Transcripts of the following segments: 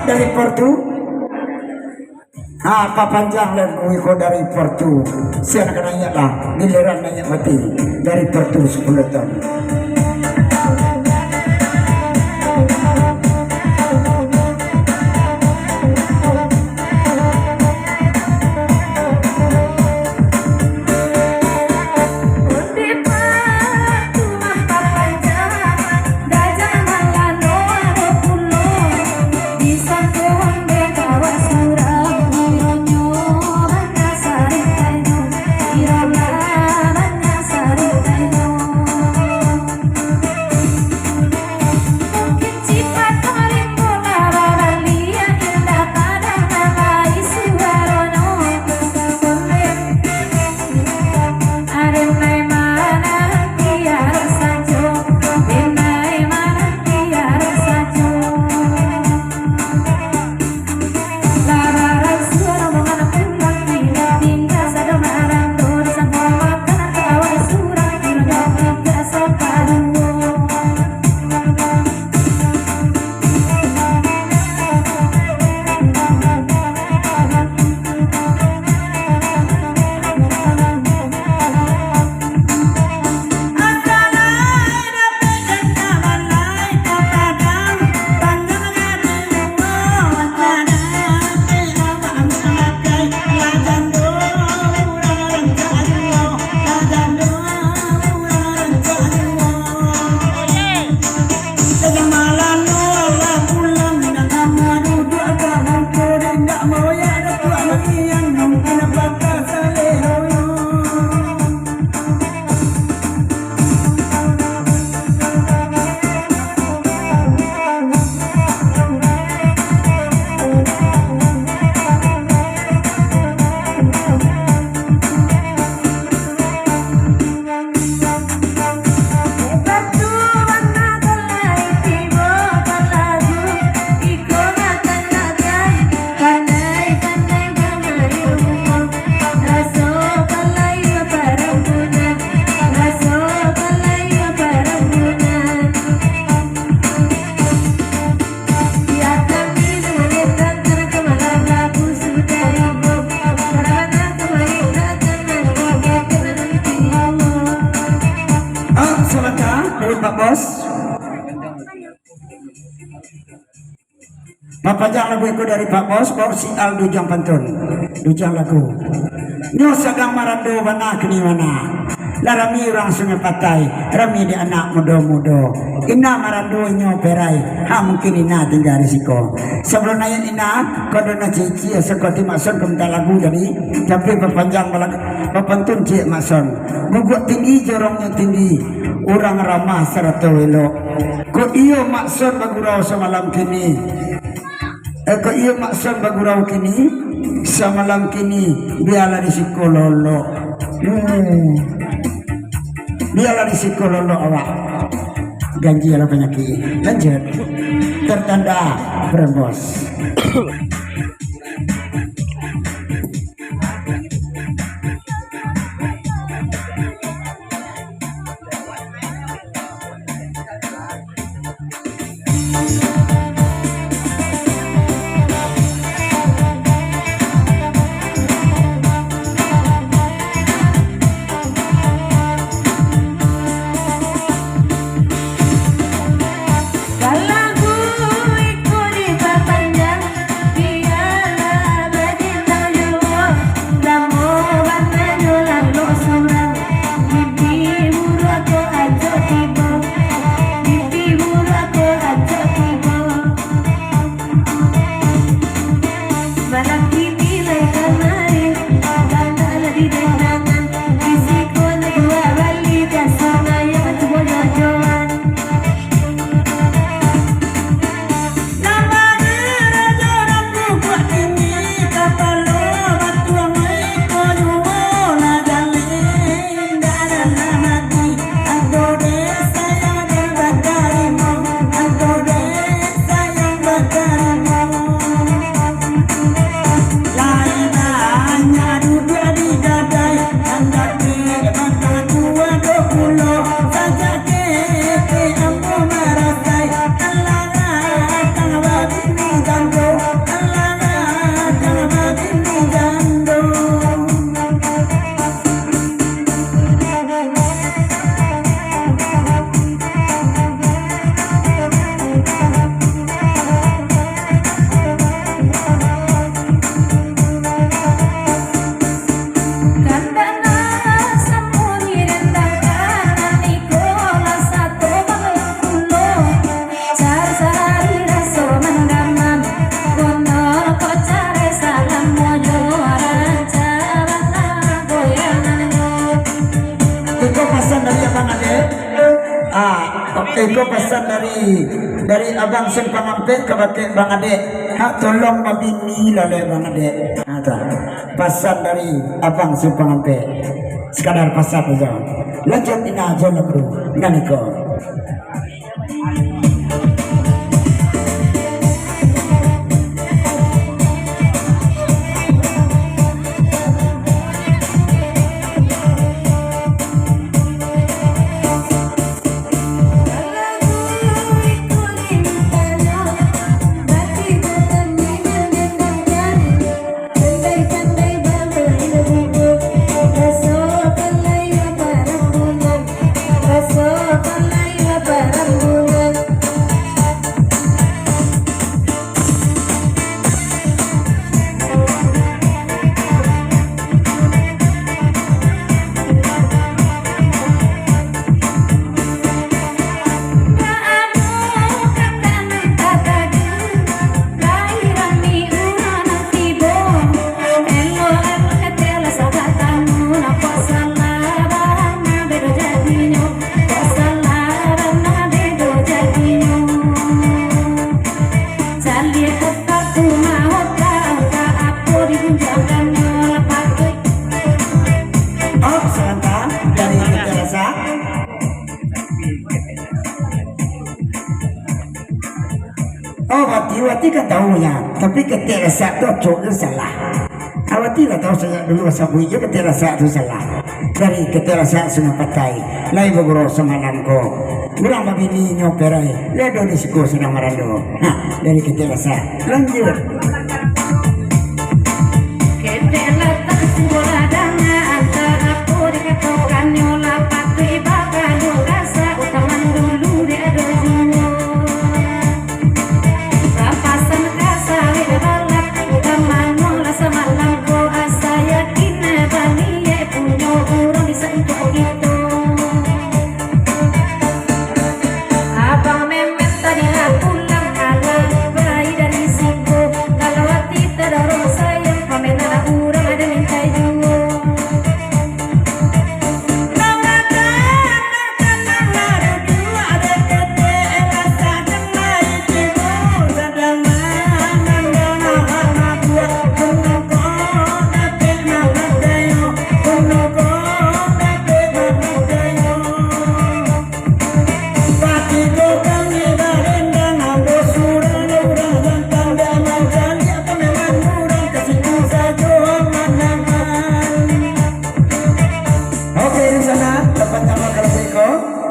dari Portu. Apa panjang lagu iko dari Portu. Siapa nanya lah, giliran nanya mati dari Portu 10 tahun. Papajang lagu itu dari Pak Bos, si Al Dujang Pantun, Dujang lagu. Nyo sedang marando mana kini mana, larami orang sungai patai, rami di anak muda-muda. Ina marando nyo perai, ha mungkin ina tinggal risiko. Sebelum nanya ina, kau dona cici, seperti mason kementar lagu jadi, tapi perpanjang papantun cik mason. Guguk tinggi, jorongnya tinggi, orang ramah serata elok. Kau iyo mason bagurau semalam kini. Eko iya maksud bagurau kini samalam kini biarlah di sikololo biarlah di sikololo awak ganji ala penyakit lanjut tertanda berembos. Lagu iku di papanjang di Iko pesan dari abang sing pengampe ke bang ade. Tolong mabini lale bang ade. Pesan dari abang sing pengampe. Sekadar pesan aja. Lanjut ini aja lah bro. Naniko. Awati kan tahu ya, tapi ketika rasa tu salah. Awati lah tahu saya dulu sabu je ketika rasa tu salah. Dari ketika rasa semua patai, lai bergurau semalam ko. Kurang begini nyoperai, ledo di siku sedang marando. Dari ketika rasa lanjut.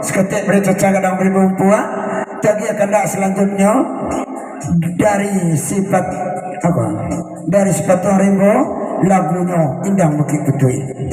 Seketik bercocok kadang berbumpuan. Jadi akan selanjutnya dari sifat apa? Dari sifat rimbo lagunya Indang Bukit Putui.